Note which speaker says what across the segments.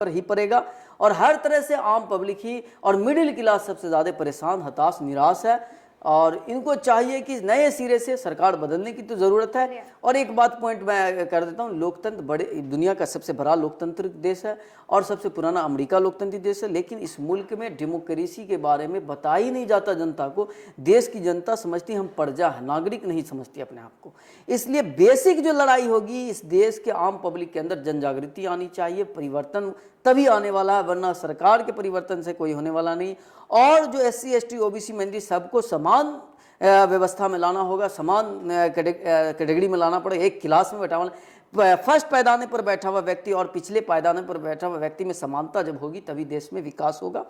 Speaker 1: पर ही पड़ेगा और हर तरह से आम पब्लिक ही और मिडिल क्लास सबसे ज़्यादा परेशान, हताश, निराश है और इनको चाहिए कि नए सिरे से सरकार बदलने की तो ज़रूरत है। और एक बात पॉइंट मैं कर देता हूँ, लोकतंत्र बड़े दुनिया का सबसे बड़ा लोकतंत्र देश है और सबसे पुराना अमेरिका लोकतंत्री देश है, लेकिन इस मुल्क में डेमोक्रेसी के बारे में बता ही नहीं जाता जनता को। देश की जनता समझती हम प्रजा है, नागरिक नहीं समझती अपने आप को। इसलिए बेसिक जो लड़ाई होगी इस देश के आम पब्लिक के अंदर जन जागृति आनी चाहिए, परिवर्तन तभी आने वाला है, वरना सरकार के परिवर्तन से कोई होने वाला नहीं। और जो SC ST OBC मिनरी सबको समान व्यवस्था में लाना होगा, समान कैटेगरी में लाना पड़ेगा। एक क्लास में बैठा हुआ फर्स्ट पायदाने पर बैठा हुआ व्यक्ति और पिछले पायदाने पर बैठा हुआ व्यक्ति में समानता जब होगी तभी देश में विकास होगा।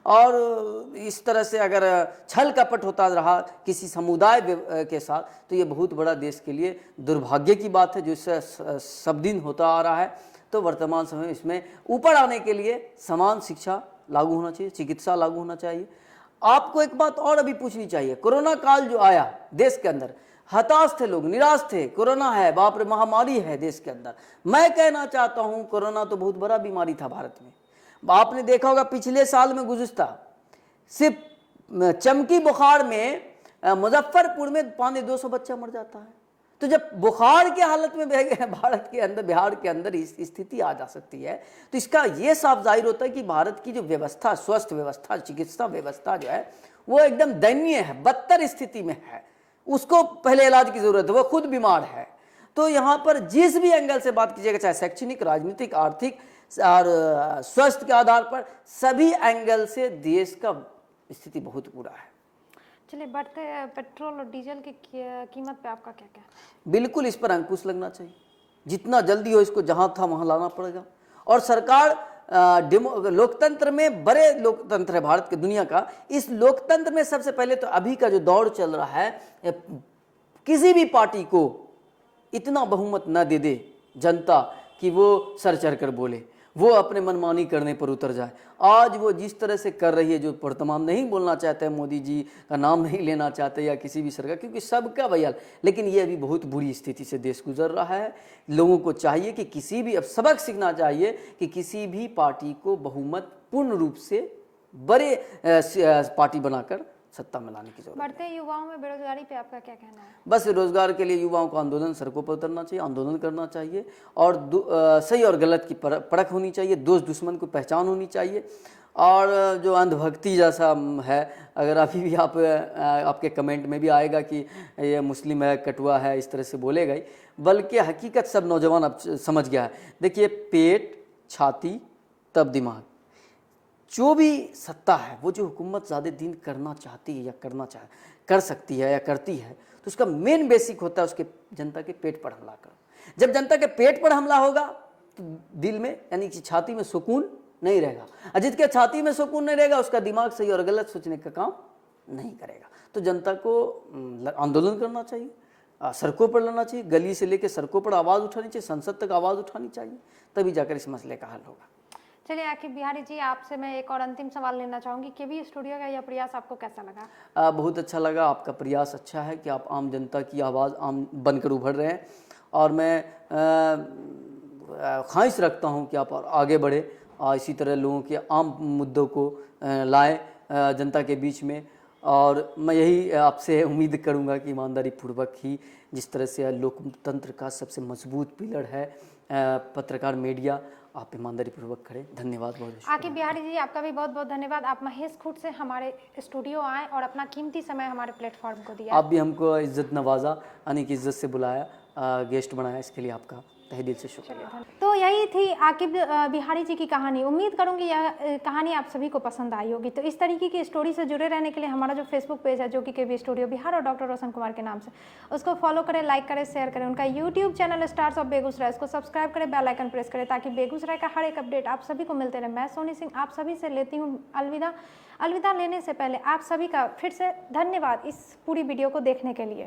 Speaker 1: और इस तरह से अगर छल कपट होता रहा किसी समुदाय के साथ तो ये बहुत बड़ा देश के लिए दुर्भाग्य की बात है, जो इससे सब दिन होता आ रहा है। तो वर्तमान समय में इसमें ऊपर आने के लिए समान शिक्षा लागू होना चाहिए, चिकित्सा लागू होना चाहिए। आपको एक बात और अभी पूछनी चाहिए, कोरोना काल जो आया देश के अंदर, हताश थे लोग, निराश थे, कोरोना है, बाप रे महामारी है देश के अंदर। मैं कहना चाहता हूं कोरोना तो बहुत बड़ा बीमारी था भारत में। आपने देखा होगा पिछले साल में गुज़िश्ता सिर्फ चमकी बुखार में मुजफ्फरपुर में 200 बच्चा मर जाता है। तो जब बुखार की हालत में भारत के अंदर, बिहार के अंदर इस स्थिति आ जा सकती है, तो इसका ये साफ जाहिर होता है कि भारत की जो व्यवस्था, स्वास्थ्य व्यवस्था, चिकित्सा व्यवस्था जो है वो एकदम दयनीय है, बदतर स्थिति में है। उसको पहले इलाज की जरूरत है, वो खुद बीमार है। तो यहाँ पर जिस भी एंगल से बात कीजिएगा, चाहे शैक्षणिक, राजनीतिक, आर्थिक और स्वास्थ्य के आधार पर, सभी एंगल से देश का स्थिति बहुत बुरा है।
Speaker 2: चलिए, बढ़ते पेट्रोल और डीजल की कीमत पे आपका क्या क्या है?
Speaker 1: बिल्कुल इस पर अंकुश लगना चाहिए, जितना जल्दी हो इसको जहां था वहां लाना पड़ेगा। और सरकार लोकतंत्र में, बड़े लोकतंत्र है भारत के, दुनिया का, इस लोकतंत्र में सबसे पहले तो अभी का जो दौर चल रहा है, किसी भी पार्टी को इतना बहुमत न दे दे जनता कि वो सर चढ़ कर बोले, वो अपने मनमानी करने पर उतर जाए। आज वो जिस तरह से कर रही है, जो वर्तमान नहीं बोलना चाहते हैं, मोदी जी का नाम नहीं लेना चाहते या किसी भी सरकार, क्योंकि सबका भैया, लेकिन ये अभी बहुत बुरी स्थिति से देश गुजर रहा है। लोगों को चाहिए कि किसी भी, अब सबक सीखना चाहिए कि किसी भी पार्टी को बहुमत पूर्ण रूप से बड़े पार्टी बनाकर सत्ता में लाने की जरूरत है।
Speaker 2: बढ़ते युवाओं में बेरोजगारी पे आपका क्या कहना है?
Speaker 1: बस रोजगार के लिए युवाओं को आंदोलन, सड़कों पर उतरना चाहिए, आंदोलन करना चाहिए और सही और गलत की परख होनी चाहिए, दोस्त दुश्मन को पहचान होनी चाहिए। और जो अंधभक्ति जैसा है, अगर अभी भी आपके कमेंट में भी आएगा कि ये मुस्लिम है, कटुआ है, इस तरह से बोलेगा ही, बल्कि हकीकत सब नौजवान अब समझ गया है। देखिए, पेट, छाती, तब दिमाग, जो भी सत्ता है, वो जो हुकूमत ज़्यादा दिन करना चाहती है या कर सकती है या करती है, तो उसका मेन बेसिक होता है उसके जनता के पेट पर हमला कर। जब जनता के पेट पर हमला होगा तो दिल में, यानी कि छाती में सुकून नहीं रहेगा, और जिसके छाती में सुकून नहीं रहेगा उसका दिमाग सही और गलत सोचने का काम नहीं करेगा। तो जनता को आंदोलन करना चाहिए, सड़कों पर लड़ना चाहिए, गली से लेकर सड़कों पर आवाज़ उठानी चाहिए, संसद तक आवाज़ उठानी चाहिए, तभी जाकर इस मसले का हल होगा।
Speaker 2: चलिए आकिब बिहारी जी, आपसे मैं एक और अंतिम सवाल लेना चाहूँगी, केवी स्टूडियो का यह प्रयास आपको कैसा लगा?
Speaker 1: बहुत अच्छा लगा। आपका प्रयास अच्छा है कि आप आम जनता की आवाज़ आम बनकर उभर रहे हैं, और मैं ख्वाहिश रखता हूं कि आप आगे बढ़े और इसी तरह लोगों के आम मुद्दों को लाएं जनता के बीच में। और मैं यही आपसे उम्मीद करूंगा कि ईमानदारी पूर्वक ही, जिस तरह से लोकतंत्र का सबसे मजबूत पिलर है पत्रकार मीडिया, आप ईमानदारी पूर्वक करें। धन्यवाद बहुत।
Speaker 2: आकिब बिहारी जी, आपका भी बहुत बहुत धन्यवाद। आप महेश खूंट से हमारे स्टूडियो आए और अपना कीमती समय हमारे प्लेटफॉर्म को दिया।
Speaker 1: आप भी हमको इज्जत नवाजा, यानी कि इज्जत से बुलाया, गेस्ट बनाया, इसके लिए आपका तहे दिल से शुक्रिया।
Speaker 2: तो यही थी आकिब बिहारी जी की कहानी। उम्मीद करूंगी यह कहानी आप सभी को पसंद आई होगी। तो इस तरीके की स्टोरी से जुड़े रहने के लिए हमारा जो फेसबुक पेज है, जो कि केवी स्टूडियो बिहार और डॉक्टर रोशन कुमार के नाम से, उसको फॉलो करें, लाइक करें, शेयर करें। उनका YouTube channel stars of Begusarai, इसको सब्सक्राइब करें, बेल आइकन प्रेस करें, ताकि बेगूसराय का हर एक अपडेट आप सभी को मिलते रहे। मैं सोनी सिंह आप सभी से लेती हूँ अलविदा। अलविदा लेने से पहले आप सभी का फिर से धन्यवाद इस पूरी वीडियो को देखने के लिए।